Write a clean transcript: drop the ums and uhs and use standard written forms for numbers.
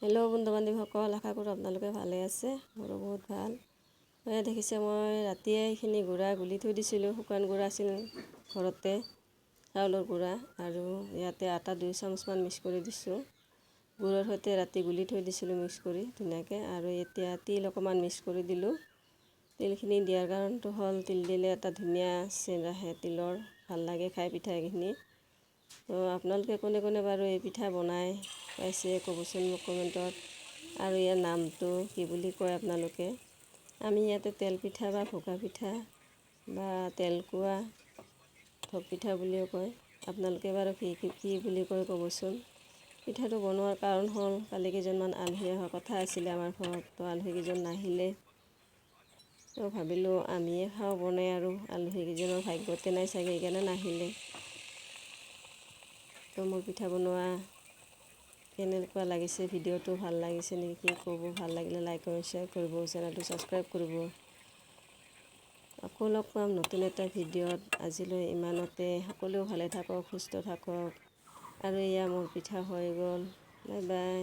Hello' বন্ধু বান্ধৱীসকল, আশা কৰোঁ আপোনালোকে ভালে আছে। মোৰো বহুত ভাল। দেখিছে মই ৰাতিয়ে এইখিনি গুড়া গুলি থৈ দিছিলোঁ। শুকান গুড়া আছিল ঘৰতে, চাউলৰ গুড়া, আৰু ইয়াতে আটা 2 চামুচমান মিক্স কৰি দিছোঁ। গুড়ৰ সৈতে ৰাতি গুলি থৈ দিছিলোঁ মিক্স কৰি ধুনীয়াকৈ। আৰু এতিয়া তিল অকণমান মিক্স কৰি দিলোঁ। তিলখিনি দিয়াৰ কাৰণটো হ'ল তিল দিলে এটা ধুনীয়া চেণ্ট আহে তিলৰ, ভাল লাগে খাই পিঠাখিনি। তো আপোনালোকে কোনে কোনে বাৰু এই পিঠা বনাই পাইছে ক'বচোন মোক কমেণ্টত। আৰু ইয়াৰ নামটো কি বুলি কয় আপোনালোকে? আমি ইয়াতে তেল পিঠা বা ভোকা পিঠা বা তেলকুৱা ঢপ পিঠা বুলিও কয়। আপোনালোকে বাৰু কি বুলি কয় ক'বচোন। পিঠাটো বনোৱাৰ কাৰণ হ'ল কালি কেইজনমান আলহী অহাৰ কথা আছিলে আমাৰ ঘৰত। তো আলহীকেইজন নাহিলে, তো ভাবিলোঁ আমিয়ে খাওঁ বনাই, আৰু আলহীকেইজনৰ ভাগ্যতে নাই চাগে, সেইকাৰণে নাহিলে। তো মোৰ পিঠা বনোৱা কেনেকুৱা লাগিছে, ভিডিঅ'টো ভাল লাগিছে নেকি ক'ব। ভাল লাগিলে লাইক আৰু শ্বেয়াৰ কৰিব, চেনেলটো ছাবস্ক্ৰাইব কৰিব। আকৌ লগ পাম নতুন এটা ভিডিঅ'ত। আজিলৈ ইমানতে। সকলোৱে ভালে থাকক, সুস্থ থাকক। আৰু এয়া মোৰ পিঠা হৈ গ'ল। Bye bye.